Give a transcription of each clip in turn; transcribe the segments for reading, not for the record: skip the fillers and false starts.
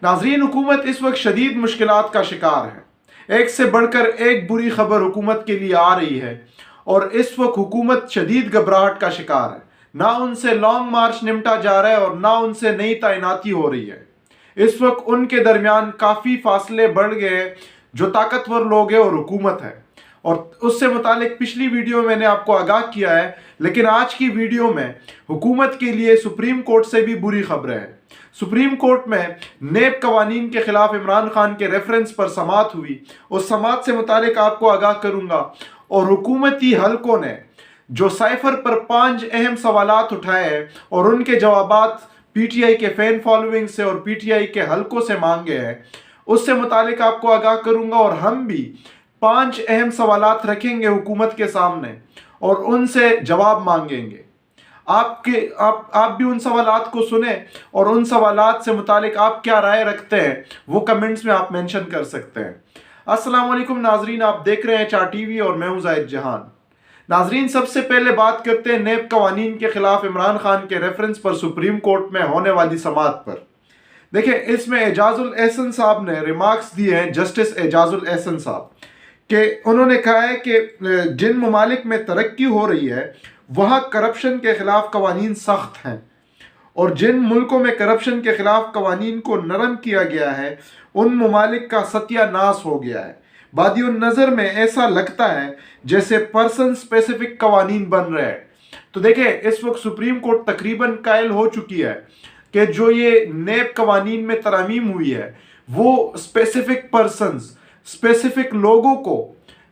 नाजरीन, हुकूमत इस वक्त शदीद मुश्किलात का शिकार है। एक से बढ़कर एक बुरी खबर हुकूमत के लिए आ रही है और इस वक्त हुकूमत शदीद घबराहट का शिकार है। ना उनसे लॉन्ग मार्च निपटा जा रहा है और ना उनसे नई तैनाती हो रही है। इस वक्त उनके दरमियान काफ़ी फासले बढ़ गए हैं। जो ताकतवर लोग हैं और हुकूमत है, और उससे मुतालिक पिछली वीडियो में मैंने आपको आगाह किया है, लेकिन आज की वीडियो में हुकूमत के लिए सुप्रीम कोर्ट से भी बुरी खबरें हैं। सुप्रीम कोर्ट में नेब कवानीन के खिलाफ इमरान खान के रेफरेंस पर समाअत हुई। उस समाअत से मुतालिक आपको आगाह करूंगा। और हुकूमती हलकों ने जो साइफर पर 5 अहम सवालात उठाए हैं और उनके जवाबात पीटीआई के फैन फॉलोइंग से और पीटीआई के हलकों से मांगे हैं, उससे मुतालिक आपको आगाह करूंगा। और हम भी 5 अहम सवालात रखेंगे हुकूमत के सामने और उनसे जवाब मांगेंगे। आप भी उन सवालात को सुने और उन सवालात से मुतालिक आप क्या राय रखते हैं वो कमेंट्स में आप मेंशन कर सकते हैं। अस्सलाम वालेकुम नाजरीन, आप देख रहे हैं चार टीवी और मैं हूं जाहिद जहान। नाजरीन, सबसे पहले बात करते हैं नेब कवानीन के खिलाफ इमरान खान के रेफरेंस पर सुप्रीम कोर्ट में होने वाली समाअत पर। देखिए, इसमें एजाजुल एहसन साहब ने रिमार्क्स दिए हैं, जस्टिस एजाजुल एहसन साहब के। उन्होंने कहा है कि जिन ममालिक में तरक्की हो रही है वहाँ करप्शन के खिलाफ कवानीन सख्त हैं, और जिन मुल्कों में करप्शन के खिलाफ कवानीन को नरम किया गया है उन ममालिक का सत्यानाश हो गया है। बादियों नज़र में ऐसा लगता है जैसे पर्सन स्पेसिफिक कवानीन बन रहे हैं। तो देखिए, इस वक्त सुप्रीम कोर्ट तकरीबन कायल हो चुकी है कि जो ये नेब कवानीन में तरमीम हुई है वो स्पेसिफिक पर्सन्स, स्पेसिफिक लोगों को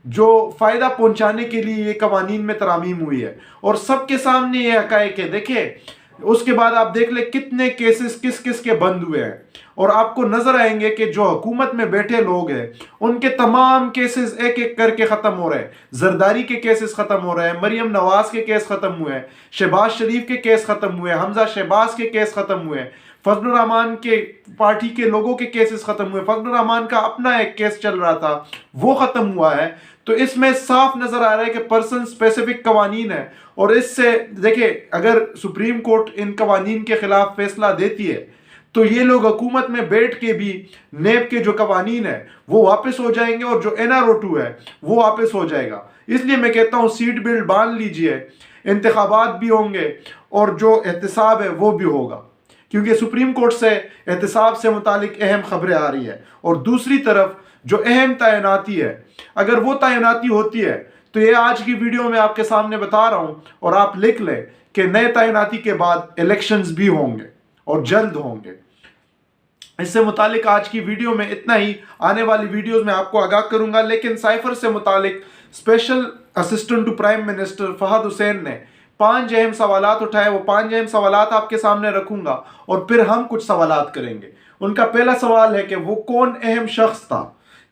जो फ़ायदा पहुंचाने के लिए ये कवानीन में तरामीम हुई है, और सबके सामने ये हकायक है। देखिए, उसके बाद आप देख ले कितने केसेस किस किस के बंद हुए हैं, और आपको नजर आएंगे कि जो हुकूमत में बैठे लोग हैं उनके तमाम केसेस एक एक करके ख़त्म हो रहे हैं। जरदारी के केसेस ख़त्म हो रहे हैं, मरियम नवाज के केस ख़त्म हुए हैं, शहबाज शरीफ के केस ख़त्म हुए हैं, हमजा शहबाज के केस ख़त्म हुए हैं, फजलुर रहमान के पार्टी के लोगों के केसेस ख़त्म हुए। फजलुर रहमान का अपना एक केस चल रहा था, वो ख़त्म हुआ है। तो इसमें साफ नजर आ रहा है कि पर्सन स्पेसिफिक कवानीन है। और इससे देखिए, अगर सुप्रीम कोर्ट इन कवानीन के खिलाफ फैसला देती है तो ये लोग हुकूमत में बैठ के भी नेब के जो कवानीन है वो वापस हो जाएंगे, और जो NRO2 है वो वापस हो जाएगा। इसलिए मैं कहता हूँ सीट बेल्ट बांध लीजिए, इंतखाबात भी होंगे और जो एहतसाब है वो भी होगा, क्योंकि सुप्रीम कोर्ट से एहतसाब से मुतालिक अहम खबरें आ रही है। और दूसरी तरफ जो अहम तैनाती है, अगर वो तैनाती होती है तो ये आज की वीडियो में आपके सामने बता रहा हूं, और आप लिख लें कि नए तैनाती के बाद इलेक्शंस भी होंगे और जल्द होंगे। इससे मुतालिक आज की वीडियो में इतना ही। आने वाली वीडियोस में आपको आगाह करूंगा। लेकिन साइफर से मुतालिक special assistant to prime minister Fahad Hussain ने 5 अहम सवालात उठाए। वो 5 अहम सवालात आपके सामने रखूंगा और फिर हम कुछ सवालात करेंगे। उनका पहला सवाल है कि वो कौन अहम शख्स था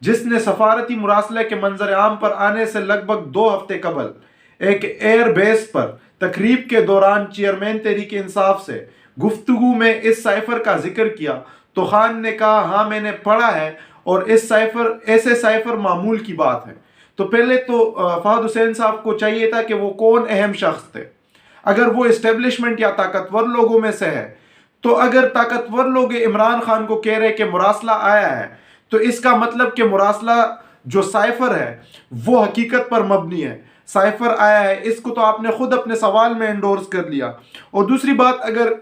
जिसने सफारती मुरासले के मंजर आम पर आने से लगभग 2 हफ्ते कबल एक एयर बेस पर तकरीब के दौरान चेयरमैन तहरीक इंसाफ से गुफ्तगू में इस साइफर का जिक्र किया। तो खान ने कहा, हाँ मैंने पढ़ा है और ऐसे साइफर मामूल की बात है। तो पहले तो फहद हुसैन साहब को चाहिए था कि वो कौन अहम शख्स थे। अगर वो इस्टेब्लिशमेंट या ताकतवर लोगों में से है, तो अगर ताकतवर लोग इमरान खान को कह रहे कि मुरासला आया है, तो इसका मतलब कि मुरासला जो साइफर है वो हकीकत पर मबनी है। साइफर आया है, इसको तो आपने खुद अपने सवाल में एंडोर्स कर लिया। और दूसरी बात, अगर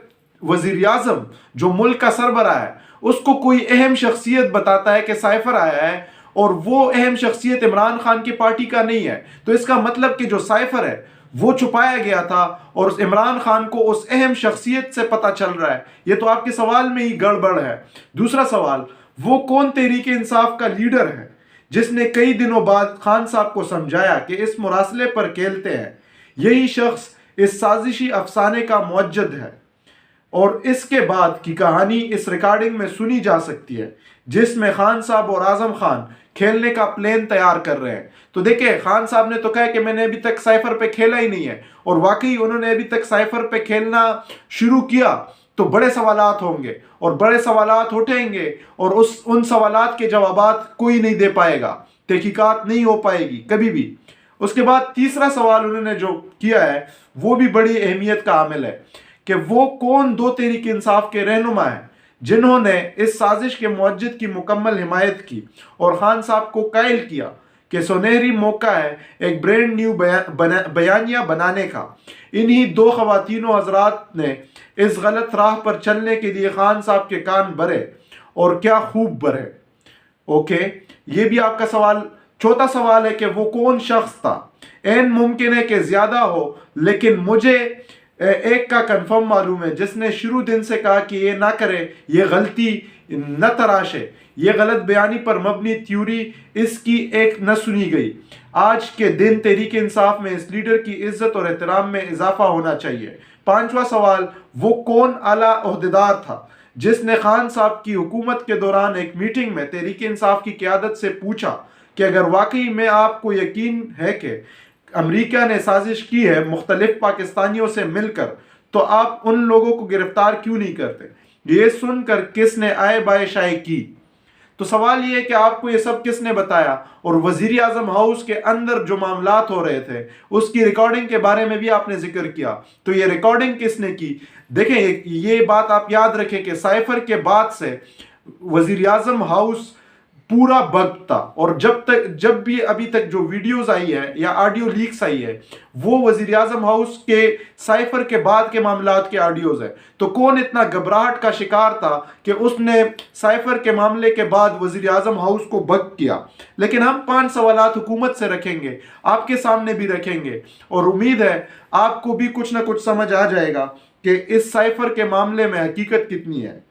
वजीर आजम जो मुल्क का सरबराह है उसको कोई अहम शख्सियत बताता है कि साइफर आया है और वो अहम शख्सियत इमरान खान की पार्टी का नहीं है, तो इसका मतलब कि जो साइफर है वो छुपाया गया था और इमरान खान को उस अहम शख्सियत से पता चल रहा है। ये तो आपके सवाल में ही गड़बड़ है। दूसरा सवाल, वो कौन तहरीक इंसाफ का लीडर है जिसने कई दिनों बाद खान साहब को समझाया कि इस मुरासले पर खेलते हैं। यही शख्स इस साजिशी अफसाने का मुअज्जद है, और इसके बाद की कहानी इस रिकॉर्डिंग में सुनी जा सकती है जिसमें खान साहब और आजम खान खेलने का प्लान तैयार कर रहे हैं। तो देखिए, खान साहब ने तो कहा कि मैंने अभी तक साइफर पे खेला ही नहीं है, और वाकई उन्होंने अभी तक साइफर पे खेलना शुरू किया तो बड़े सवालात होंगे और बड़े सवालात उठेंगे, और उन सवालात के जवाबात कोई नहीं दे पाएगा, तहकीकात नहीं हो पाएगी कभी भी। उसके बाद तीसरा सवाल उन्होंने जो किया है वो भी बड़ी अहमियत का हामिल है कि वो कौन 2 तहरीक इंसाफ के रहनुमा है जिन्होंने इस साजिश के मुवज्जिद की मुकम्मल हिमायत की और खान साहब को कायल किया कि सुनहरी मौका है एक ब्रांड न्यू बयानिया बनाने का। इन्हीं दो ख़वातीनों हजरात ने इस गलत राह पर चलने के लिए खान साहब के कान भरे, और क्या खूब भरे। ओके, ये भी आपका सवाल। चौथा सवाल है कि वो कौन शख्स था। एन मुमकिन है कि ज़्यादा हो, लेकिन मुझे एक का कंफर्म मालूम है जिसने शुरू दिन से कहा कि ये ना करे, ये गलती न तराशे, ये गलत बयानी पर मबनी थ्योरी इसकी एक न सुनी गई। आज के दिन तहरीक इंसाफ में इस लीडर की इज्जत और एहतराम में इजाफा होना चाहिए। पांचवा सवाल, वो कौन आला ओहदेदार था जिसने खान साहब की हुकूमत के दौरान एक मीटिंग में तहरीक इंसाफ की क़यादत से पूछा कि अगर वाकई में आपको यकीन है कि अमेरिका ने साजिश की है मुख्तलिफ पाकिस्तानियों से मिलकर, तो आप उन लोगों को गिरफ्तार क्यों नहीं करते। ये सुनकर किसने आए बाय शाये की। तो सवाल ये है कि आपको ये सब किसने बताया, और वजीर आजम हाउस के अंदर जो मामलात हो रहे थे उसकी रिकॉर्डिंग के बारे में भी आपने जिक्र किया। तो ये रिकॉर्डिंग किसने की। देखें, ये बात आप याद रखें कि साइफर के बाद से वजीर आजम हाउस पूरा बग था, और जब भी अभी तक जो वीडियोस आई है या ऑडियो लीक्स आई है वो वजीर आजम हाउस के साइफर के बाद के मामलात के ऑडियोज है। तो कौन इतना घबराहट का शिकार था कि उसने साइफर के मामले के बाद वजीर आजम हाउस को बग किया। लेकिन हम 5 सवालात हुकूमत से रखेंगे, आपके सामने भी रखेंगे, और उम्मीद है आपको भी कुछ ना कुछ समझ आ जाएगा कि इस साइफर के मामले में हकीकत कितनी है।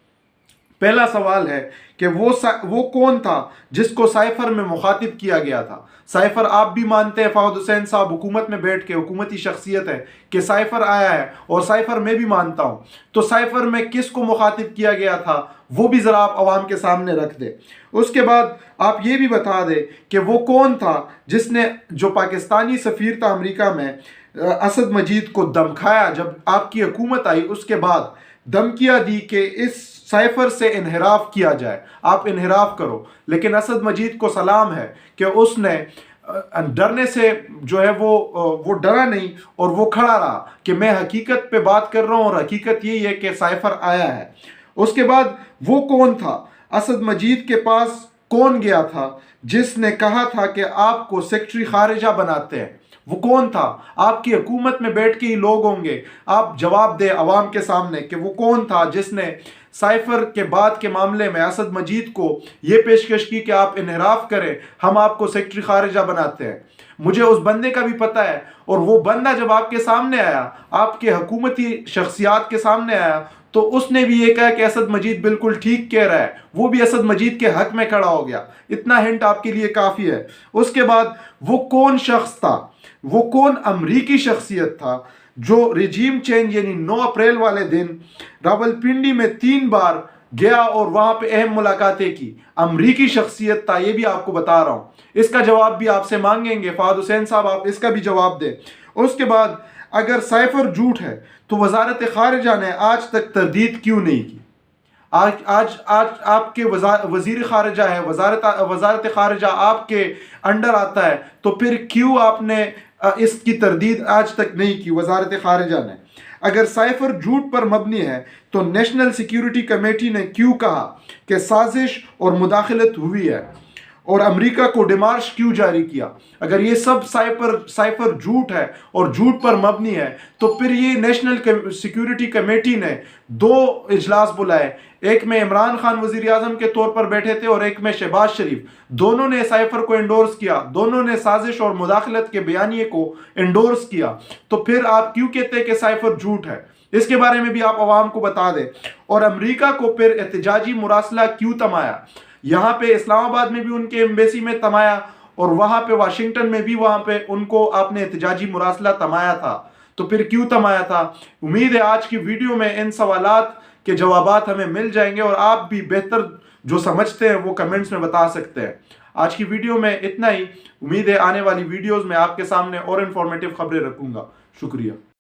पहला सवाल है कि वो कौन था जिसको साइफर में मुखातिब किया गया था। साइफर आप भी मानते हैं, फवाद हुसैन साहब हुकूमत में बैठ के हुकूमती शख्सियत है कि साइफर आया है, और साइफर मैं भी मानता हूं। तो साइफर में किसको मुखातिब किया गया था वो भी ज़रा आप आवाम के सामने रख दे। उसके बाद आप ये भी बता दें कि वो कौन था जिसने, जो पाकिस्तानी सफ़ीर था अमेरिका में, असद मजीद को धमकाया। जब आपकी हुकूमत आई उसके बाद धमकियाँ दी कि इस साइफर से इनहराफ किया जाए, आप इनहराफ करो। लेकिन असद मजीद को सलाम है कि उसने डरने से जो है वो डरा नहीं, और वो खड़ा रहा कि मैं हकीकत पे बात कर रहा हूँ, और हकीकत यही है कि साइफर आया है। उसके बाद वो कौन था, असद मजीद के पास कौन गया था जिसने कहा था कि आपको सेक्रेटरी खारिजा बनाते हैं। वो कौन था। आपकी हुकूमत में बैठ के ही लोग होंगे, आप जवाब दें अवाम के सामने कि वो कौन था जिसने साइफर के बाद के मामले में असद मजीद को ये पेशकश की कि आप इनहराफ करें, हम आपको सेक्रेटरी खारिजा बनाते हैं। मुझे उस बंदे का भी पता है, और वो बंदा जब आपके सामने आया, आपके हुकूमती शख्सियात के सामने आया, तो उसने भी ये कहा कि असद मजीद बिल्कुल ठीक कह रहा है, वो भी असद मजीद के हक में खड़ा हो गया। इतना हिंट आपके लिए काफ़ी है। उसके बाद वो कौन शख्स था, वो कौन अमरीकी शख्सियत था जो रिजीम चेंज यानी 9 अप्रैल वाले दिन रावलपिंडी में 3 बार गया और वहां पे अहम मुलाकातें की। अमरीकी शख्सियत था, ये भी आपको बता रहा हूं। इसका जवाब भी आपसे मांगेंगे फवाद हुसैन साहब, आप इसका भी जवाब दें। उसके बाद अगर साइफर झूठ है तो वजारत खारिजा ने आज तक तरदीद क्यों नहीं की। आज आपके वजीर खारिजा है, वजारत खारिजा आपके अंडर आता है, तो फिर क्यों आपने इसकी तरदीद आज तक नहीं की वजारत खारिजा ने। अगर साइफर झूठ पर मबनी है तो नेशनल सिक्योरिटी कमेटी ने क्यों कहा कि साजिश और मुदाखलत हुई है, और अमेरिका को डिमार्श क्यों जारी किया। अगर ये सब साइफर झूठ है और झूठ पर मबनी है, तो फिर ये नेशनल सिक्योरिटी कमेटी ने 2 इजलास बुलाए, एक में इमरान खान वजीर आजम के तौर पर बैठे थे और एक में शहबाज शरीफ। दोनों ने साइफर को एंडोर्स किया, दोनों ने साजिश और मुदाखलत के बयानिए को एंडोर्स किया। तो फिर आप क्यों कहते हैं कि साइफर झूठ है। इसके बारे में भी आप आवाम को बता दें। और अमेरिका को फिर एहतजाजी मुरासला क्यों तमाया। यहाँ पे इस्लामाबाद में भी उनके एम्बेसी में तमाया, और वहाँ पे वाशिंगटन में भी वहाँ पे उनको आपने एहतजाजी मुरासला तमाया था। तो फिर क्यों तमाया था। उम्मीद है आज की वीडियो में इन सवालात के जवाबात हमें मिल जाएंगे, और आप भी बेहतर जो समझते हैं वो कमेंट्स में बता सकते हैं। आज की वीडियो में इतना ही। उम्मीद है आने वाली वीडियोज़ में आपके सामने और इन्फॉर्मेटिव खबरें रखूँगा। शुक्रिया।